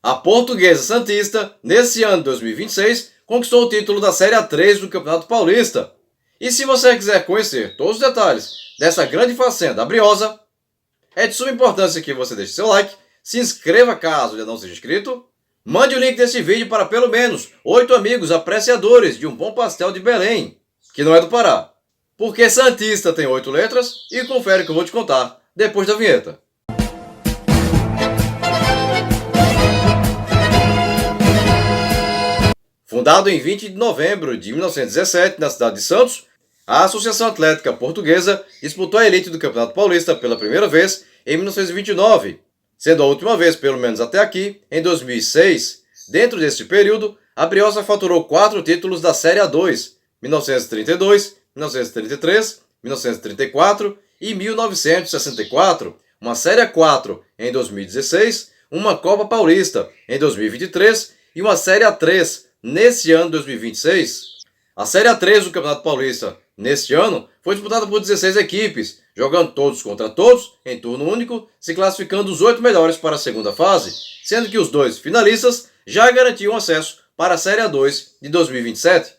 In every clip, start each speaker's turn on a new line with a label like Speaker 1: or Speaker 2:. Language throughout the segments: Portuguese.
Speaker 1: A Portuguesa Santista, nesse ano de 2026, conquistou o título da Série A3 do Campeonato Paulista. E se você quiser conhecer todos os detalhes dessa grande façanha briosa, é de suma importância que você deixe seu like, se inscreva caso ainda não seja inscrito, mande o link desse vídeo para pelo menos 8 amigos apreciadores de um bom pastel de Belém, que não é do Pará. Porque Santista tem 8 letras e confere que eu vou te contar depois da vinheta. Fundado em 20 de novembro de 1917 na cidade de Santos, a Associação Atlética Portuguesa disputou a elite do Campeonato Paulista pela primeira vez em 1929, sendo a última vez, pelo menos até aqui, em 2006. Dentro deste período, a Briosa faturou 4 títulos da Série A2, 1932, 1933, 1934 e 1964, uma Série A4 em 2016, uma Copa Paulista em 2023 e uma Série A3 nesse ano 2026. A Série A3 do Campeonato Paulista neste ano foi disputada por 16 equipes, jogando todos contra todos em turno único, se classificando os 8 melhores para a segunda fase, sendo que os 2 finalistas já garantiam acesso para a Série A2 de 2027.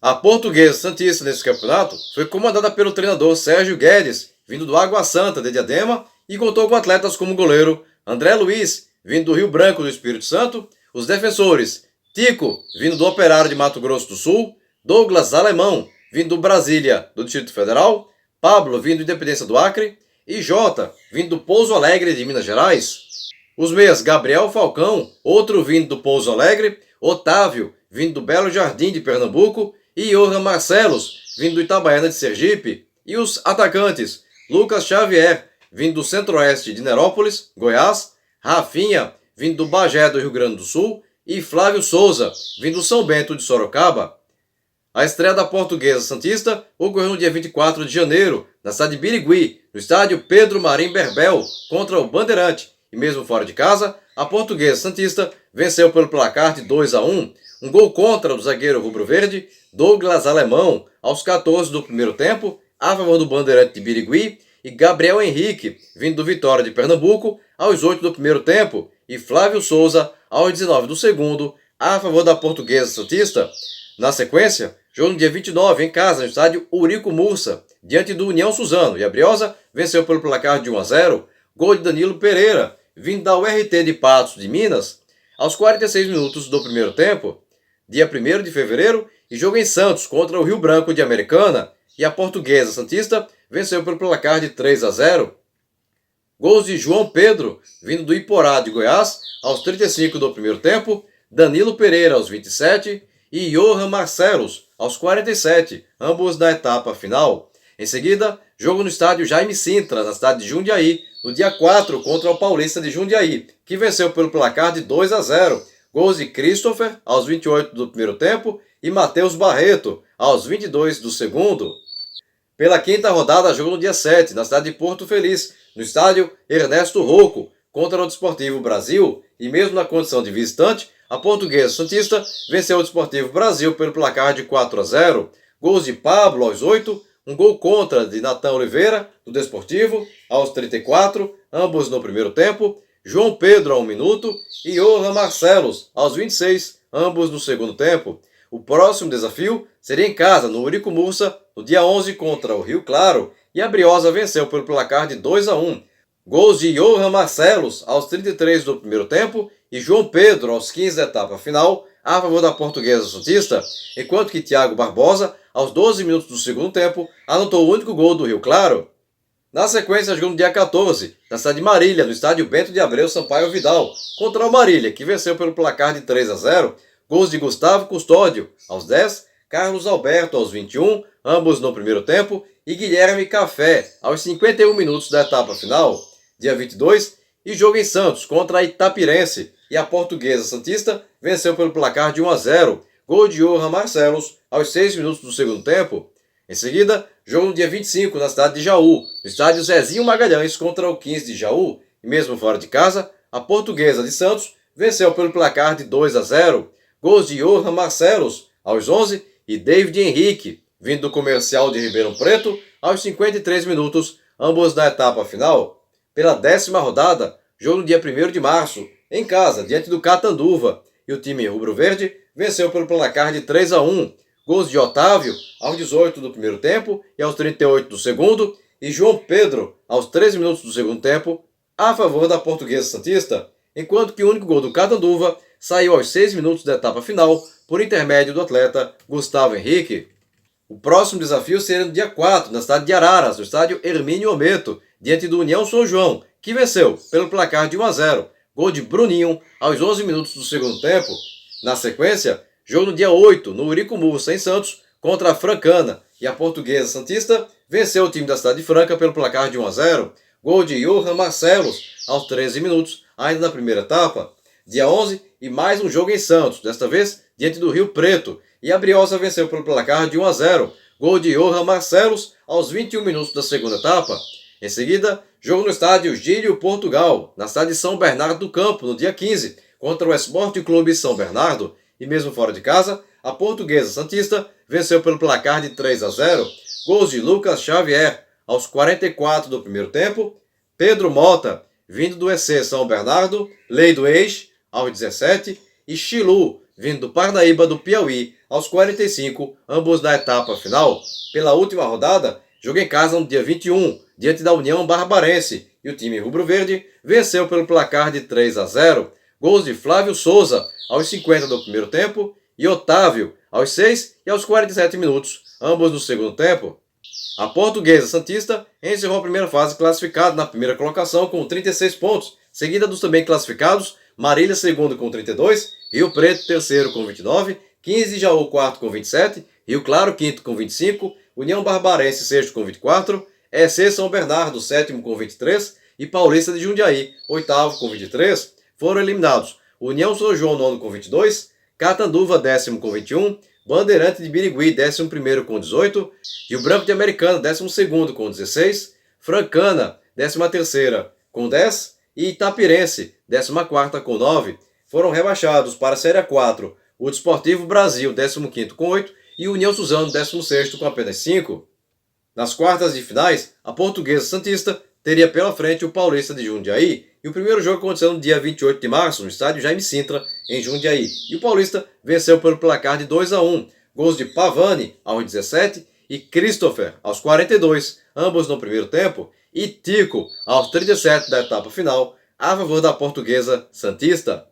Speaker 1: A Portuguesa Santista nesse campeonato foi comandada pelo treinador Sérgio Guedes, vindo do Água Santa de Diadema, e contou com atletas como o goleiro André Luiz, vindo do Rio Branco do Espírito Santo, os defensores Tico, vindo do Operário de Mato Grosso do Sul, Douglas Alemão, vindo do Brasília do Distrito Federal, Pablo, vindo do Independência do Acre, e Jota, vindo do Pouso Alegre de Minas Gerais. Os meias Gabriel Falcão, outro vindo do Pouso Alegre, Otávio, vindo do Belo Jardim de Pernambuco, e Johan Marcelos, vindo do Itabaiana de Sergipe, e os atacantes Lucas Xavier, vindo do Centro-Oeste de Nerópolis, Goiás, Rafinha, vindo do Bagé do Rio Grande do Sul, e Flávio Souza, vindo do São Bento de Sorocaba. A estreia da Portuguesa Santista ocorreu no dia 24 de janeiro, na cidade de Birigui, no estádio Pedro Marim Berbel, contra o Bandeirante. E mesmo fora de casa, a Portuguesa Santista venceu pelo placar de 2-1, um gol contra do zagueiro rubro-verde Douglas Alemão, aos 14 do primeiro tempo, a favor do Bandeirante de Birigui, e Gabriel Henrique, vindo do Vitória de Pernambuco, aos 8 do primeiro tempo, e Flávio Souza, aos 19 do segundo, a favor da Portuguesa Santista. Na sequência, jogo no dia 29, em casa, no estádio Eurico Mursa, diante do União Suzano, e a Briosa venceu pelo placar de 1-0, gol de Danilo Pereira, vindo da URT de Patos de Minas, aos 46 minutos do primeiro tempo. Dia 1º de fevereiro, e jogo em Santos contra o Rio Branco de Americana, e a Portuguesa Santista venceu pelo placar de 3-0. Gols de João Pedro, vindo do Iporá de Goiás, aos 35 do primeiro tempo, Danilo Pereira aos 27 e Johan Marcelos aos 47, ambos na etapa final. Em seguida, jogo no estádio Jaime Sintra, na cidade de Jundiaí, no dia 4 contra o Paulista de Jundiaí, que venceu pelo placar de 2-0. Gols de Christopher aos 28 do primeiro tempo e Matheus Barreto aos 22 do segundo. Pela quinta rodada, jogo no dia 7, na cidade de Porto Feliz, no estádio Ernesto Rocco, contra o Desportivo Brasil, e mesmo na condição de visitante, a Portuguesa Santista venceu o Desportivo Brasil pelo placar de 4-0. Gols de Pablo aos 8, um gol contra de Natan Oliveira, do Desportivo, aos 34, ambos no primeiro tempo, João Pedro a 1 minuto e Johan Marcelos aos 26, ambos no segundo tempo. O próximo desafio seria em casa, no Eurico Mursa, no dia 11 contra o Rio Claro, e a Briosa venceu pelo placar de 2-1. Gols de Johan Marcelos aos 33 do primeiro tempo e João Pedro aos 15 da etapa final, a favor da Portuguesa Santista, enquanto que Thiago Barbosa, aos 12 minutos do segundo tempo, anotou o único gol do Rio Claro. Na sequência, jogou no dia 14, na cidade de Marília, no estádio Bento de Abreu Sampaio Vidal, contra o Marília, que venceu pelo placar de 3-0, gols de Gustavo Custódio aos 10, Carlos Alberto aos 21, ambos no primeiro tempo, e Guilherme Café aos 51 minutos da etapa final. Dia 22, e jogo em Santos contra a Itapirense, e a Portuguesa Santista venceu pelo placar de 1-0, gol de Johan Marcelos aos 6 minutos do segundo tempo. Em seguida, jogo no dia 25 na cidade de Jaú, no estádio Zezinho Magalhães contra o 15 de Jaú, e mesmo fora de casa, a Portuguesa de Santos venceu pelo placar de 2-0, gols de Johan Marcelos aos 11 e David Henrique, vindo do Comercial de Ribeirão Preto, aos 53 minutos, ambos na etapa final. Pela 10ª rodada, jogo no dia 1º de março, em casa, diante do Catanduva, e o time rubro-verde venceu pelo placar de 3-1. Gols de Otávio aos 18 do primeiro tempo e aos 38 do segundo, e João Pedro aos 13 minutos do segundo tempo, a favor da Portuguesa Santista, enquanto que o único gol do Catanduva saiu aos 6 minutos da etapa final, por intermédio do atleta Gustavo Henrique. O próximo desafio será no dia 4, na cidade de Araras, no estádio Hermínio Ometo, diante do União São João, que venceu pelo placar de 1-0, gol de Bruninho aos 11 minutos do segundo tempo. Na sequência, jogo no dia 8, no Eurico Mursa, em Santos, contra a Francana, e a Portuguesa Santista venceu o time da cidade de Franca pelo placar de 1-0, gol de Johan Marcelos aos 13 minutos, ainda na primeira etapa. Dia 11, e mais um jogo em Santos, desta vez diante do Rio Preto, e a Briosa venceu pelo placar de 1-0, gol de Johan Marcelos aos 21 minutos da segunda etapa. Em seguida, jogo no estádio Gílio Portugal, na cidade de São Bernardo do Campo, no dia 15, contra o Esporte Clube São Bernardo, e mesmo fora de casa, a Portuguesa Santista venceu pelo placar de 3-0, gols de Lucas Xavier aos 44 do primeiro tempo, Pedro Mota, vindo do EC São Bernardo, Lei do Ex, aos 17, e Chilu, vindo do Parnaíba do Piauí, aos 45, ambos na etapa final. Pela última rodada, jogo em casa no dia 21, diante da União Barbarense, e o time rubro-verde venceu pelo placar de 3-0. Gols de Flávio Souza aos 50 do primeiro tempo e Otávio aos 6 e aos 47 minutos, ambos no segundo tempo. A Portuguesa Santista encerrou a primeira fase classificada na primeira colocação com 36 pontos, seguida dos também classificados Marília segundo com 32, Rio Preto terceiro com 29, 15 Jaú quarto com 27, Rio Claro quinto com 25, União Barbarense sexto com 24, EC São Bernardo sétimo com 23 e Paulista de Jundiaí oitavo com 23. Foram eliminados União São João nono com 22, Catanduva décimo com 21, Bandeirante de Birigui décimo primeiro com 18, Rio Branco de Americana décimo segundo com 16, Francana décima terceira com 10 e Itapirense décima quarta com 9. Foram rebaixados para a Série A4 o Desportivo Brasil décimo quinto com 8 e o União Suzano décimo sexto com apenas 5. Nas quartas de finais, a Portuguesa Santista teria pela frente o Paulista de Jundiaí, e o primeiro jogo aconteceu no dia 28 de março, no estádio Jaime Sintra, em Jundiaí. E o Paulista venceu pelo placar de 2-1, gols de Pavani aos 17 e Christopher aos 42, ambos no primeiro tempo, e Tico aos 37 da etapa final, a favor da Portuguesa Santista.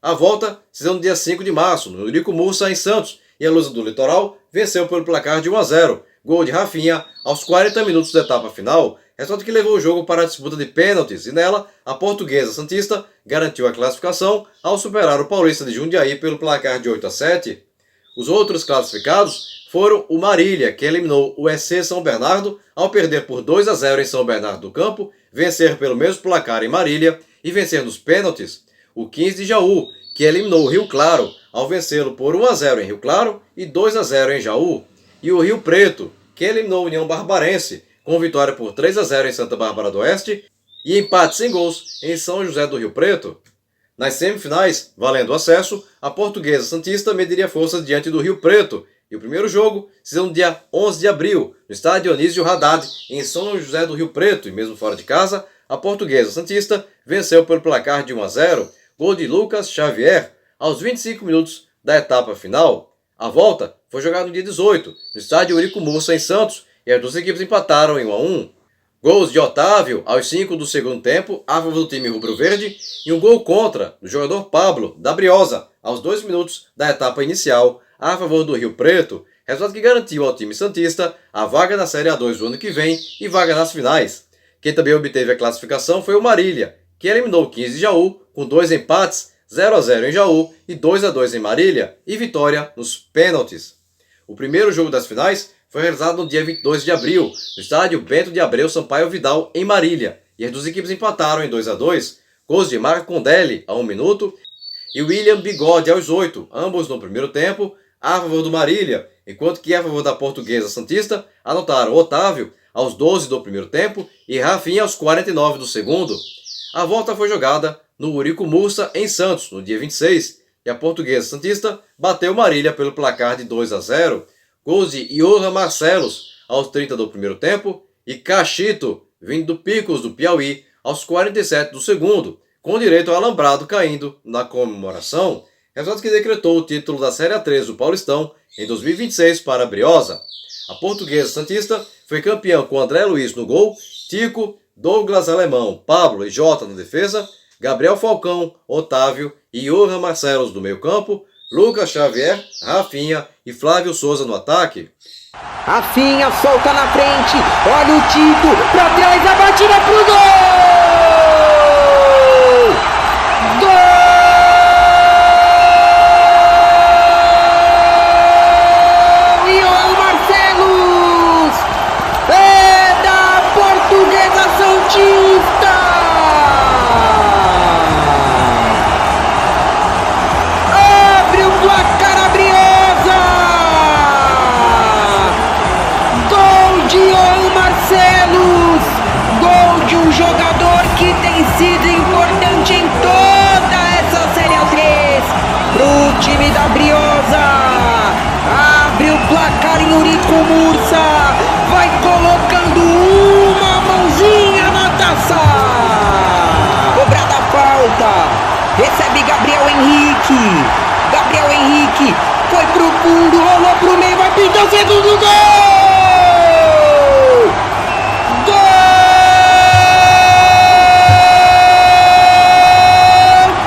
Speaker 1: A volta se deu no dia 5 de março, no Eurico Mursa, em Santos, e a Lusa do Litoral venceu pelo placar de 1-0, gol de Rafinha aos 40 minutos da etapa final, resultado que levou o jogo para a disputa de pênaltis, e nela, a Portuguesa Santista garantiu a classificação ao superar o Paulista de Jundiaí pelo placar de 8-7. Os outros classificados foram o Marília, que eliminou o EC São Bernardo ao perder por 2-0 em São Bernardo do Campo, vencer pelo mesmo placar em Marília e vencer nos pênaltis. O 15 de Jaú, que eliminou o Rio Claro ao vencê-lo por 1-0 em Rio Claro e 2-0 em Jaú. E o Rio Preto, que eliminou a União Barbarense, com vitória por 3-0 em Santa Bárbara do Oeste e empate sem gols em São José do Rio Preto. Nas semifinais, valendo o acesso, a Portuguesa Santista mediria forças diante do Rio Preto, e o primeiro jogo se deu no dia 11 de abril, no estádio Dionísio Haddad, em São José do Rio Preto, e mesmo fora de casa, a Portuguesa Santista venceu pelo placar de 1-0, gol de Lucas Xavier, aos 25 minutos da etapa final. A volta foi jogada no dia 18, no estádio Eurico Mursa, em Santos, e as duas equipes empataram em 1-1. Gols de Otávio aos 5 do segundo tempo, a favor do time rubro-verde, e um gol contra do jogador Pablo, da Briosa, aos 2 minutos da etapa inicial, a favor do Rio Preto, resultado que garantiu ao time santista a vaga na Série A2 do ano que vem e vaga nas finais. Quem também obteve a classificação foi o Marília, que eliminou o 15 de Jaú, com 2 empates, 0-0 em Jaú e 2-2 em Marília, e vitória nos pênaltis. O primeiro jogo das finais foi realizado no dia 22 de abril, no estádio Bento de Abreu Sampaio Vidal, em Marília, e as duas equipes empataram em 2-2, gols de Marco Condelli a 1 minuto e William Bigode aos 8, ambos no primeiro tempo, a favor do Marília, enquanto que a favor da Portuguesa Santista anotaram Otávio aos 12 do primeiro tempo e Rafinha aos 49 do segundo. A volta foi jogada no Eurico Mursa, em Santos, no dia 26, e a Portuguesa Santista bateu Marília pelo placar de 2-0, gols de Johan Marcelos aos 30 do primeiro tempo e Cachito, vindo do Picos do Piauí, aos 47 do segundo, com direito ao alambrado caindo na comemoração, resultado que decretou o título da Série A3 do Paulistão em 2026 para a Briosa. A Portuguesa Santista foi campeã com André Luiz no gol, Tico, Douglas Alemão, Pablo e Jota na defesa, Gabriel Falcão, Otávio e Johan Marcelos do meio campo, Lucas Xavier, Rafinha e Flávio Souza no ataque.
Speaker 2: Rafinha solta na frente, olha o Tico, pra trás, a batida pro gol! Gol! Johan Marcelos! É da Portuguesa Santista! Abre o placar a Briosa! Johan Marcelos, gol de um jogador que tem sido importante em toda essa Série A3 pro time da Briosa. Abre o placar em Eurico Mursa, vai colocando uma mãozinha na taça. Cobrada a falta, recebe Gabriel Henrique. Gabriel Henrique foi pro fundo, rolou pro meio, vai pintar o segundo gol.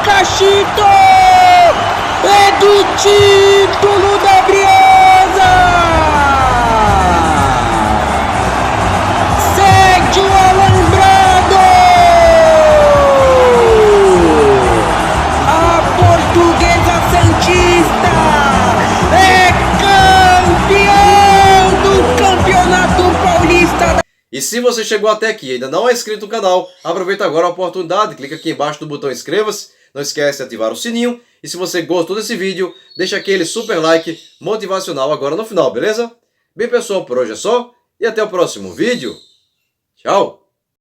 Speaker 2: Cachito é do título da Briosa. Segue o alambrado. A Portuguesa Santista é campeão do Campeonato Paulista.
Speaker 1: E se você chegou até aqui e ainda não é inscrito no canal, aproveita agora a oportunidade, clica aqui embaixo do botão inscreva-se, não esquece de ativar o sininho, e se você gostou desse vídeo, deixa aquele super like motivacional agora no final, beleza? Bem pessoal, por hoje é só, e até o próximo vídeo. Tchau!